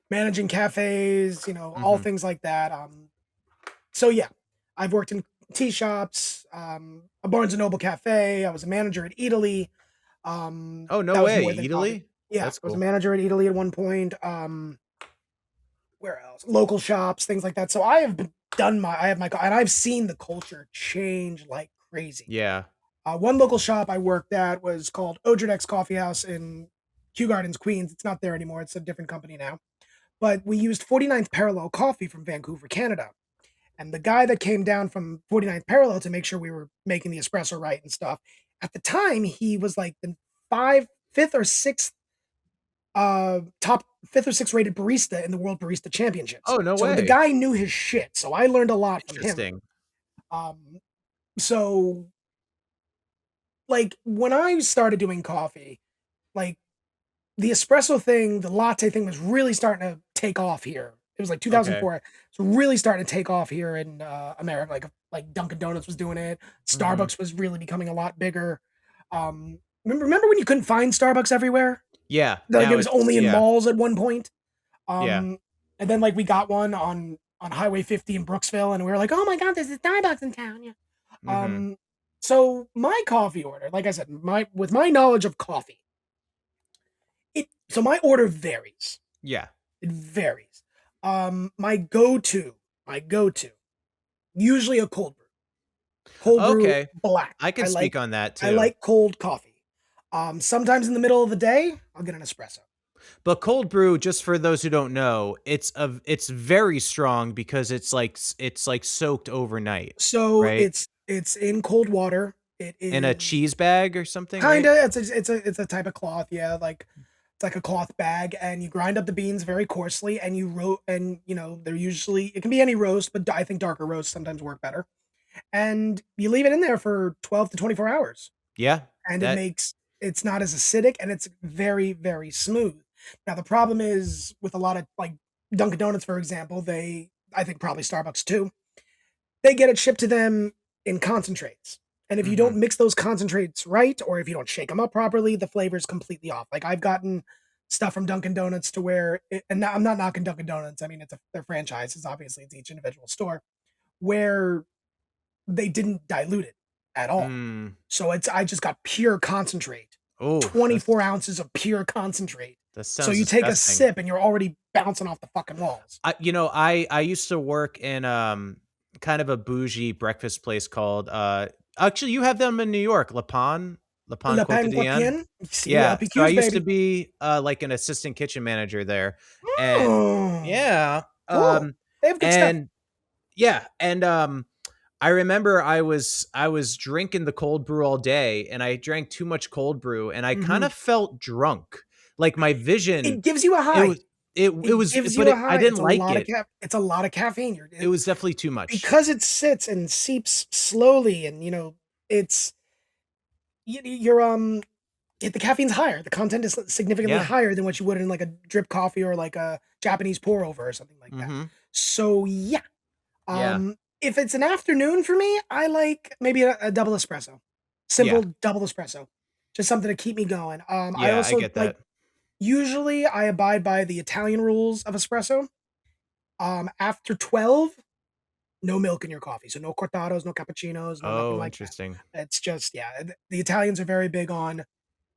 managing cafes, all Mhm. things like that. So yeah, I've worked in tea shops, a Barnes and Noble cafe. I was a manager at Italy. Oh, no That was way. more than coffee. Italy? Yeah, That's I was a cool. manager at Italy at one point. Where else? Local shops, things like that. So I have my, and I've seen the culture change like crazy. Yeah. One local shop I worked at was called Odredex Coffee House in Kew Gardens, Queens. It's not there anymore. It's a different company now. But we used 49th Parallel coffee from Vancouver, Canada. And the guy that came down from 49th Parallel to make sure we were making the espresso right and stuff, at the time, he was like the fifth or sixth top fifth or sixth rated barista in the World Barista Championships. Oh, no So the way. guy knew his shit. So I learned a lot from him. Interesting. Um, so like when I started doing coffee, like the espresso thing, the latte thing was really starting to take off here It was like Okay. 2004. It's really starting to take off here in America. Like Dunkin' Donuts was doing it. Mhm. Starbucks was really becoming a lot bigger. Remember when you couldn't find Starbucks everywhere? Yeah, Like it now was it's only in yeah, malls at one point. yeah. And then like we got one on Highway 50 in Brooksville, and we were like, oh my god, there's a Starbucks in town. Yeah. Mhm. Um, so my coffee order, like I said, my knowledge of coffee, my order varies. Yeah. It varies. My go to, usually a cold brew Okay. black. I can speak on that I too. like cold coffee. Sometimes in the middle of the day, I'll get an espresso. But cold brew, just for those who don't know, it's very strong because it's like soaked overnight, So right? it's in cold water. It In a is cheese bag or something, right? kinda it's a type of cloth, yeah, like it's like a cloth bag, and you grind up the beans very coarsely, and they're usually it can be any roast, but I think darker roasts sometimes work better. And you leave it in there for 12 to 24 hours, Yeah. and That it's not as acidic, and it's very, very smooth. Now the problem is with a lot of like Dunkin' Donuts, for example, I think probably Starbucks too, they get it shipped to them in concentrates. And if you mhm. don't mix those concentrates right, or if you don't shake them up properly, the flavor is completely off. Like I've gotten stuff from Dunkin' Donuts to where, I'm not knocking Dunkin' Donuts. I mean, their franchises. Obviously, it's each individual store where they didn't dilute it at all. Mm. So I just got pure concentrate, Oh, 24 ounces of pure concentrate. that So sounds you take a disgusting. sip and you're already bouncing off the fucking walls. I used to work in kind of a bougie breakfast place called actually you have them in New York, Le Pan Le Pain Quotidien. Quotidien, see Yeah, so I LPQs, used to baby. be like an assistant kitchen manager there, and Oh, yeah, cool. They have good stuff. and yeah, and I remember I was drinking the cold brew all day, and I drank too much cold brew, and I kind Mhm. of felt drunk. Like my vision, It gives you a it high. was it It it was, gives but you a I high. didn't like it. It's a lot of caffeine. It was definitely too much. Because it sits and seeps slowly, and it's you're the caffeine's higher. The content is significantly Yeah. higher than what you would in like a drip coffee or like a Japanese pour over or something like that. Mhm. So yeah. Yeah. If it's an afternoon for me, I like maybe a double espresso. Yeah. Simple double espresso. Just something to keep me going. I Yeah, I also get like that. usually I abide by the Italian rules of espresso. After 12, no milk in your coffee. So no cortados, no cappuccinos, no nothing Oh, like that. interesting. It's just, yeah, the Italians are very big on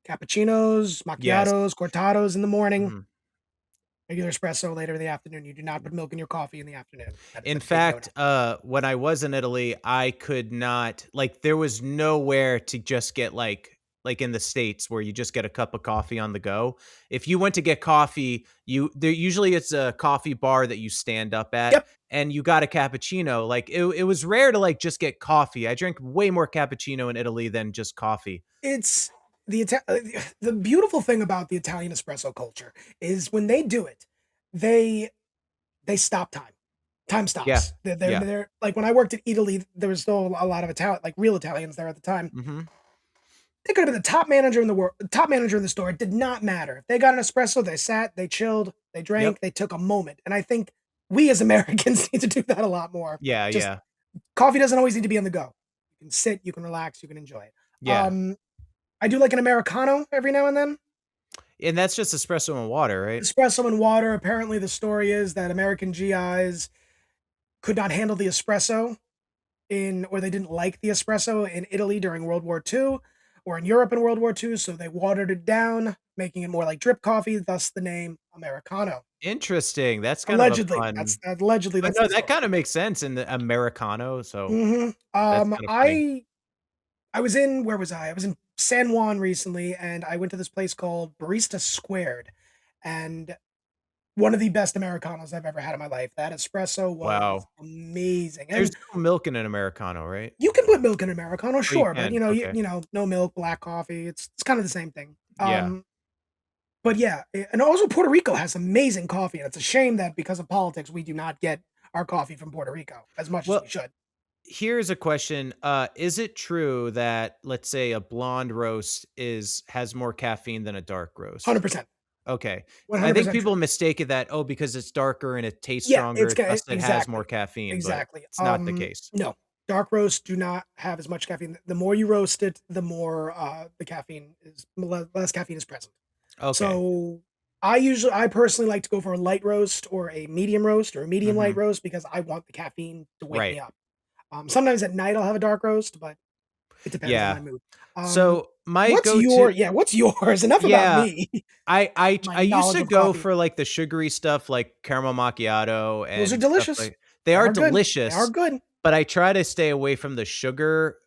cappuccinos, Yes. macchiatos, cortados in the morning, Mhm. regular espresso later in the afternoon. You do not put milk in your coffee in the afternoon. That is In a big no no. fact, when I was in Italy, I could not like there was nowhere to just get like in the States where you just get a cup of coffee on the go. If you went to get coffee, you there usually it's a coffee bar that you stand up at Yep. and you got a cappuccino. Like it was rare to like just get coffee. I drank way more cappuccino in Italy than just coffee. It's the beautiful thing about the Italian espresso culture is when they do it, they they stop time. Time Yeah. stops. Yeah. They're like when I worked in Italy, there was still a lot of Italian, like real Italians there at the time. Mhm. They could have been the top manager in the world, top manager in the store. It did not matter. If they got an espresso, they sat, they chilled, they Yep. drank, they took a moment. And I think we as Americans need to do that a lot more. Yeah, Just yeah. coffee doesn't always need to be on the go. You can sit, you can relax, you can enjoy it. Yeah. Um, I do like an Americano every now and then. And that's just espresso and water, right? Espresso and water. Apparently, the story is that American GIs could not handle the espresso or they didn't like the espresso in Italy during World War II or in Europe in World War II, so they watered it down, making it more like drip coffee, thus the name Americano. Interesting. That's kind of a Allegedly, fun allegedly but that's no, the that story. kinda makes sense in the Americano, so Mhm. that's kinda funny. I was in where was I? I was in San Juan recently, and I went to this place called Barista Squared, and one of the best Americanos I've ever had in my life. That espresso was Wow. amazing, There's and no milk in an Americano, right? you can put milk in Americano, Oh, you sure, but can? Okay. no milk, black coffee. It's kind of the same thing. Yeah. But yeah, and also Puerto Rico has amazing coffee, and it's a shame that because of politics, we do not get our coffee from Puerto Rico as much as Well, we should. here's a question, is it true that, let's say, a blonde roast has more caffeine than a dark roast? 100%. Okay. I 100% think true. people mistake it that, because it's darker and it tastes Yeah, stronger, thus it has exactly. more caffeine, but Exactly. it's not the case. No, dark roasts do not have as much caffeine. The more you roast it, the more the caffeine is less caffeine is present. Okay. So I personally like to go for a light roast or a medium light roast because I want the caffeine to wake me Right. up. Sometimes at night I'll have a dark roast, but it depends on Yeah. my mood. Um, So my what's go-to, what's yours? Enough about yeah, me. My I used knowledge to of go coffee. for like the sugary stuff like caramel macchiato Those are and stuff delicious. like they They are are good. They are delicious, good. but I try to stay away from the sugar,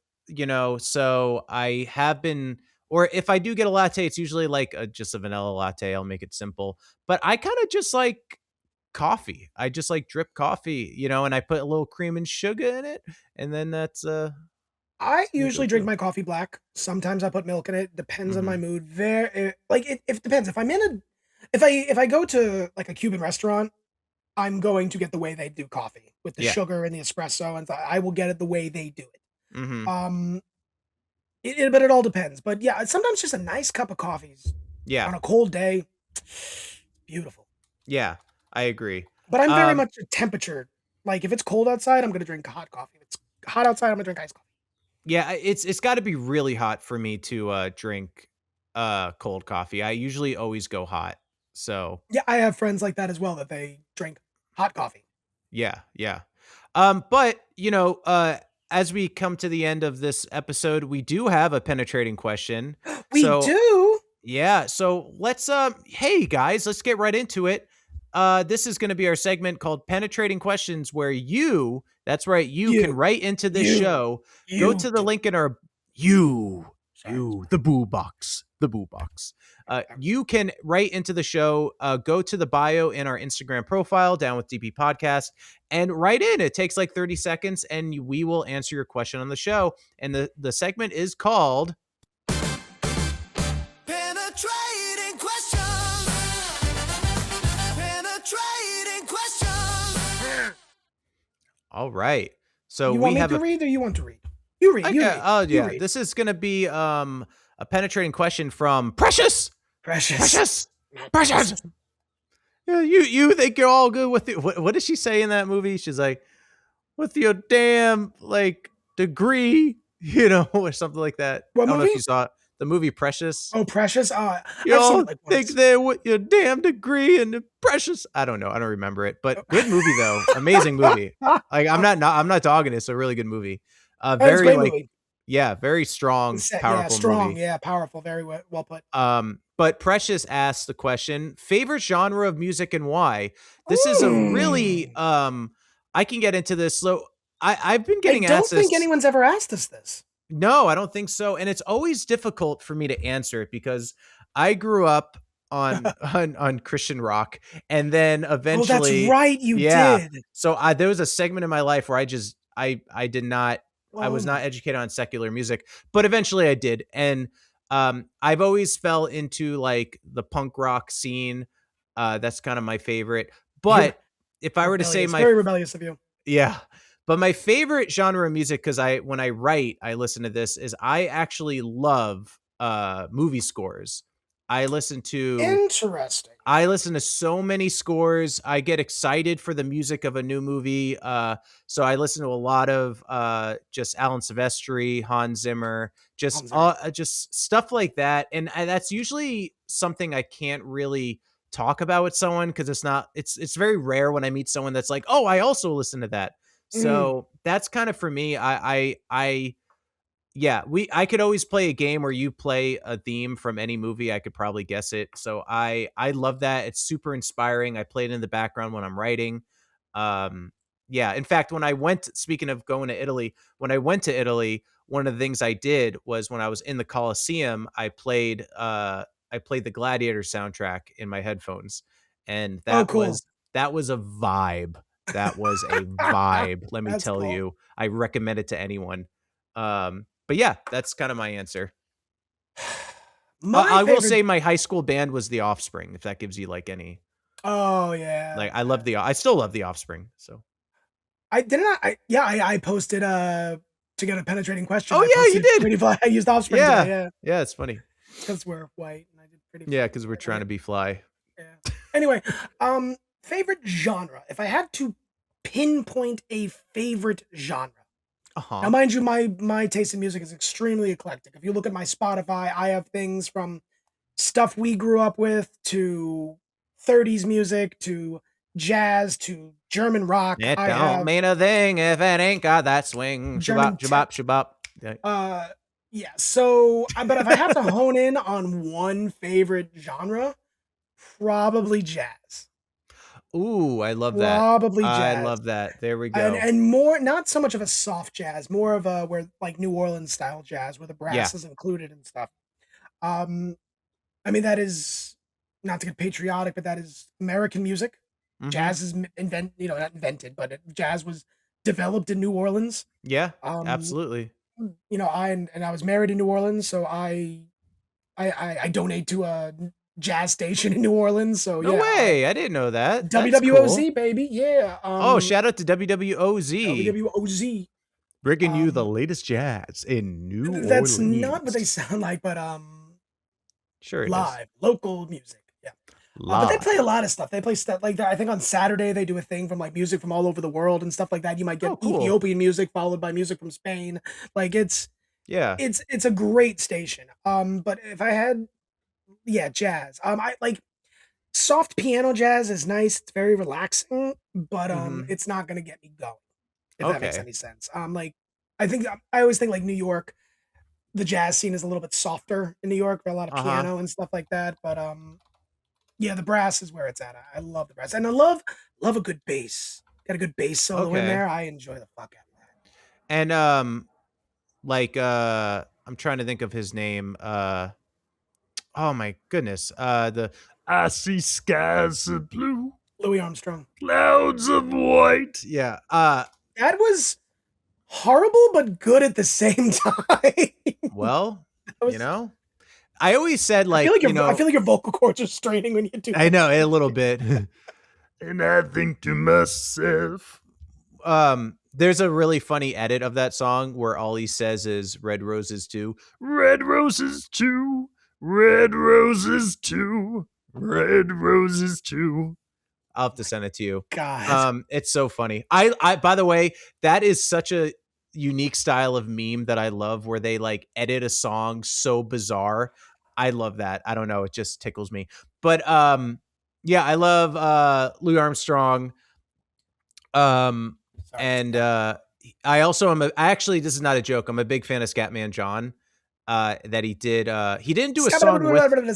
so I have been, or if I do get a latte, it's usually like just a vanilla latte. I'll make it simple, but I kind of just like coffee. I just like drip coffee, and I put a little cream and sugar in it, and then that's I my usually drink go-to. my coffee black. Sometimes I put milk in it. Depends on my Mhm. mood. It depends. If I'm in a if I go to like a Cuban restaurant, I'm going to get the way they do coffee with the Yeah. sugar and the espresso, and I will get it the way they do it. Mhm. Um, but it all depends. But yeah, sometimes just a nice cup of coffees Yeah. on a cold day, beautiful. Yeah. I agree. But I'm very Um much a temperature. Like if it's cold outside, I'm gonna drink hot coffee. If it's hot outside, I'm gonna drink iced coffee. Yeah, it's got to be really hot for me to drink cold coffee. I usually always go hot. So, Yeah, I have friends like that as well that they drink hot coffee. yeah, yeah. But, as we come to the end of this episode, we do have a penetrating question. We So, do. yeah, so let's hey guys, let's get right into it. This is going to be our segment called Penetrating Questions where that's right, you can You, write into this you, show. Go you to the do. link in our Sorry. the boo box. The boo box. You can write into the show, go to the bio in our Instagram profile, Down with DP Podcast, and write in. It takes like 30 seconds, and we will answer your question on the show. And the segment is called Penetrating questions. Penetrating questions. All right. So You we want me have to a read or you want to read? You read. You read. oh You yeah, read. this is gonna be a penetrating question from Precious. Precious. Precious. Precious. Yeah, you think you're all good with it. What does she say in that movie? She's like, with your damn like degree, or something like that. What I don't know if movie? you saw it. The movie Precious. Oh, Precious. You I've seen all it like think once. they're with your damn degree and the precious. I don't know. I don't remember it, but good movie though. Amazing movie. Like I'm not dogging it. It's a really good movie. It's a Very great like, movie. yeah, very strong, Yeah, powerful strong. movie. Yeah, powerful. Very well put. But Precious asked the question, favorite genre of music and why? This is a really I can get into this. So I've been I getting don't asked think this. anyone's ever asked us this. No, I don't think so. And it's always difficult for me to answer it because I grew up on on Christian rock, and then Oh, eventually, that's right. You yeah. did. So there was a segment in my life where I did not, I Oh was not my. educated on secular music, but eventually I did. And I've always fell into like the punk rock scene. That's kind of my favorite. You're But if I were to say rebellious. Very my, rebellious of you. yeah. But my favorite genre of music, because when I write, I listen to this, is I actually love movie scores. I listen to Interesting. I listen to so many scores. I get excited for the music of a new movie. So I listen to a lot of just Alan Silvestri, Hans Zimmer, Hans Zimmer. just stuff like that. And that's usually something I can't really talk about with someone because it's very rare when I meet someone that's like, oh, I also listen to that. So that's kind of for me. Yeah, I could always play a game where you play a theme from any movie. I could probably guess it. So I love that. It's super inspiring. I play it in the background when I'm writing. Yeah. In fact, speaking of going to Italy, when I went to Italy, one of the things I did was when I was in the Colosseum, I played the Gladiator soundtrack in my headphones, and Oh, cool. that was a vibe. That was a vibe. Let me That's tell cool. you, I recommend it to anyone. But yeah, that's kind of my answer. I will say my high school band was The Offspring, if that gives you like any. Oh yeah. Like I still love The Offspring. So. I posted to get a penetrating question. Oh yeah, you did. Pretty fly. I used Offspring. Yeah, today, yeah. yeah, it's funny. Because we're white and I did pretty. Yeah, because we're trying to be fly. Yeah. Anyway, favorite genre. If I had to pinpoint a favorite genre. Now, mind you, my taste in music is extremely eclectic. If you look at my Spotify, I have things from stuff we grew up with to 30s music to jazz to German rock. It I don't have mean a thing if it ain't got that swing. German Shabop, shabop, shabop. yeah. So, but if I have to hone in on one favorite genre, probably jazz. Ooh, I love that. Probably I jazz. love that. There we go. And more, not so much of a soft jazz, more of a where like New Orleans style jazz, where the brass is included and stuff. I mean, that is not to get patriotic, but that is American music. Mhm. Jazz is not invented, but jazz was developed in New Orleans. Yeah, absolutely. You know, I was married in New Orleans, so I donate to a jazz station in New Orleans. So No yeah, way. I didn't know that. That's WWOZ cool. baby, yeah. Oh, shout out to WWOZ. WWOZ. Bringing you the latest jazz in New Orleans. That's not what they sound like, but Sure it is. live, local music. Yeah. But they play a lot of stuff. They play stuff like that. I think on Saturday they do a thing from like music from all over the world and stuff like that. You might get cool. Ethiopian music followed by music from Spain. Like it's Yeah. it's a great station. But if I had jazz. I like soft piano jazz is nice. It's very relaxing, but it's not gonna get me going. If that makes Okay. any sense. Like I always think like New York, the jazz scene is a little bit softer in New York for a lot of piano and stuff like that. But yeah, the brass is where it's at. I love the brass, and I love a good bass. Got a good bass solo in Okay. there. I enjoy the fuck out of that. And like I'm trying to think of his name. Oh my goodness. The I see skies of blue, Louis Armstrong. clouds of white. Yeah. That was horrible, but good at the same time. Well, was- you know, I always said I like, feel you know, I feel like your vocal cords are straining when you do. I know a little bit. And I think to myself, there's a really funny edit of that song where all he says is red roses too. Red roses too. Red roses too. Red roses too. I'll have to send it to you. God. It's so funny. I by the way, that is such a unique style of meme that I love where they like edit a song so bizarre. I love that. I don't know, it just tickles me. But yeah, I love Louis Armstrong. And I also am actually, this is not a joke, I'm a big fan of Scatman John. That he didn't do a song with I'm the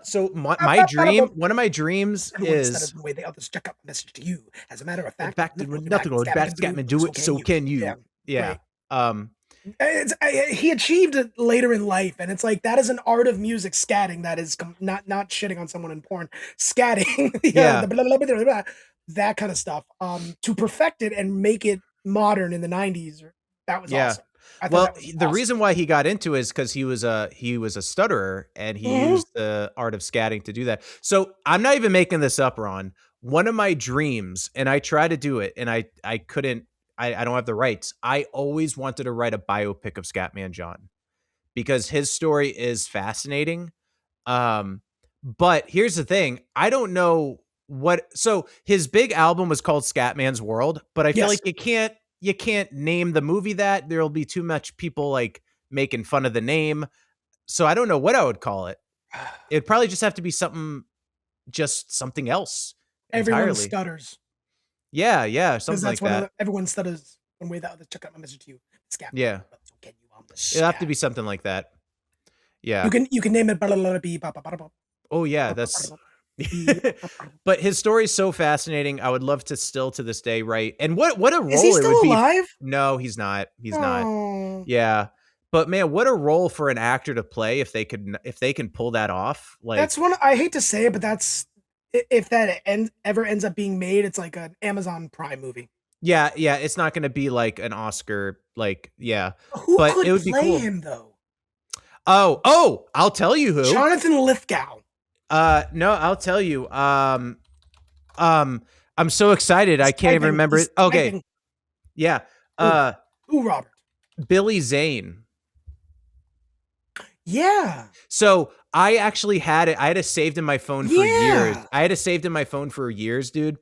so my dream, one of my dreams is the way the others check out the message to you. As a matter of fact, back to nothing goes back. Scatman, do it. So can you? Yeah. He achieved it later in life, and it's like that is an art of music. Scatting, that is not shitting on someone in porn. Scatting, that kind of stuff. To perfect it and make it modern in the '90s, that was awesome. Well, the reason why he got into it is because he was a stutterer and he used the art of scatting to do that. So I'm not even making this up, Ron. One of my dreams, and I tried to do it, and I couldn't. I don't have the rights. I always wanted to write a biopic of Scatman John because his story is fascinating. But here's the thing. I don't know so his big album was called Scatman's World, but I feel like you can't name the movie that. There'll be too much people like making fun of the name. So I don't know what I would call it. It'd probably just have to be something else. Everyone entirely. stutters. Yeah, something like that. Everyone stutters one way or the other. Check out my message to you. Scatman. Yeah. It'll have to be something like that. Yeah. You can name it. Oh yeah, that's. But his story is so fascinating. I would love to still to this day write. And what a role is he still it would be. alive? No, he's not. He's not. Oh. Yeah. But man, what a role for an actor to play if they can pull that off. Like That's one. I hate to say it, but that's if that ever ends up being made, it's like an Amazon Prime movie. Yeah, it's not going to be like an Oscar. Like yeah, Who but could it would be play cool. him though? Oh, I'll tell you who. Jonathan Lithgow. No, I'll tell you. I'm so excited. I can't even remember it. Okay. Yeah. Who, Robert? Billy Zane. Yeah. So I actually had it. I had it saved in my phone for years. I had it saved in my phone for years, dude.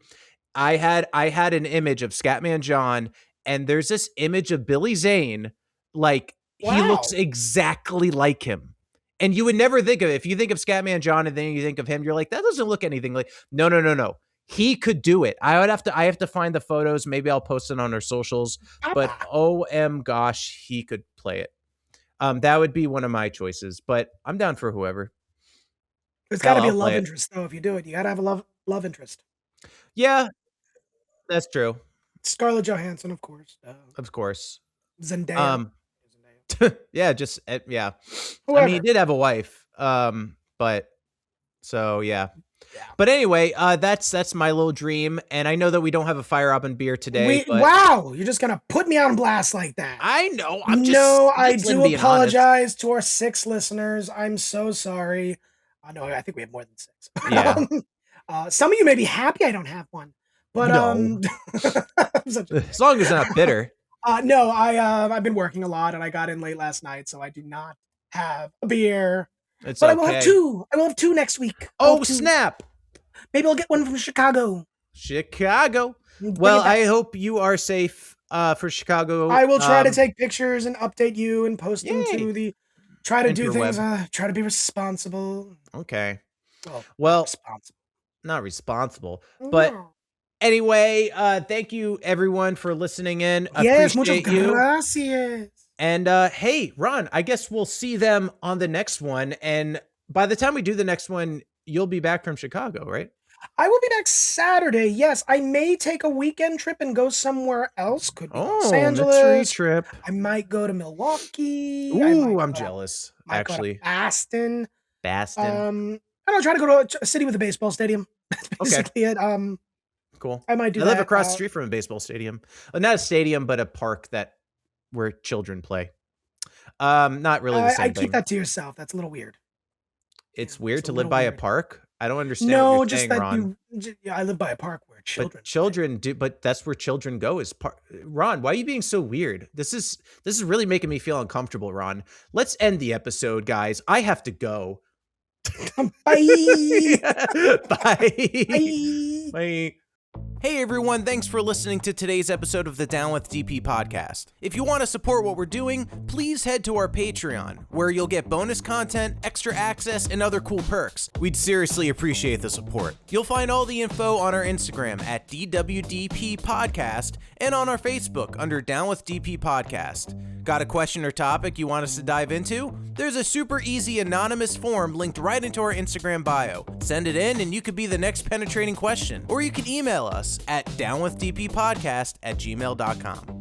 I had an image of Scatman John, and there's this image of Billy Zane, like he looks Wow. exactly like him. And you would never think of it. If you think of Scatman John and then you think of him, you're like, that doesn't look anything like. No. He could do it. I have to find the photos. Maybe I'll post it on our socials. But gosh, he could play it. That would be one of my choices, but I'm down for whoever. There's got to be a I'll love play it. interest though. If you do it, you got to have a love interest. Yeah, that's true. Scarlett Johansson, of course. Of course. Zendaya. Yeah, just yeah. Whoever. I mean, he did have a wife. But so yeah. But anyway, that's my little dream, and I know that we don't have a Fire Robin beer today. But Wow, you're just gonna put me on blast like that. I know. I do apologize to our 6 listeners. I'm so sorry. No, I think we have more than 6. Yeah. Some of you may be happy I don't have one, but No. As long as it's not bitter. no, I've been working a lot and I got in late last night, so I do not have a beer. It's But okay. I will have 2. I will have 2 next week. Oh, snap. Maybe I'll get one from Chicago. Well, Bring it back. I hope you are safe for Chicago. I will try to take pictures and update you and post them Yay. to the. Try to do things. Interweb. Try to be responsible. Okay. Well, Well, not responsible, but No. anyway, thank you everyone for listening in. Yes, muchas Appreciate you. gracias. And hey, Ron, I guess we'll see them on the next one. And by the time we do the next one, you'll be back from Chicago, right? I will be back Saturday. Yes, I may take a weekend trip and go somewhere else. Could be Los Angeles. mystery trip. I might go to Milwaukee. Ooh, I'm jealous. Might go to Actually, Aston. Baston. I don't try to go to a city with a baseball stadium. That's Okay. basically it. Cool. I might do I that. live across the street from a baseball stadium. Not a stadium, but a park where children play. Not really the same I thing. keep that to yourself. That's a little weird. It's weird it's to a live little by a weird. park. I don't understand No, what you're just saying, that Ron. I live by a park where children. But children do, but that's where children go is Ron, why are you being so weird? This is really making me feel uncomfortable, Ron. Let's end the episode, guys. I have to go. play. Bye. Bye. Bye. Bye. Hey everyone, thanks for listening to today's episode of the Down with DP podcast. If you want to support what we're doing, please head to our Patreon, where you'll get bonus content, extra access, and other cool perks. We'd seriously appreciate the support. You'll find all the info on our Instagram at DWDP Podcast and on our Facebook under Down with DP Podcast. Got a question or topic you want us to dive into? There's a super easy anonymous form linked right into our Instagram bio. Send it in and you could be the next penetrating question. Or you can email us at downwithdppodcast@gmail.com.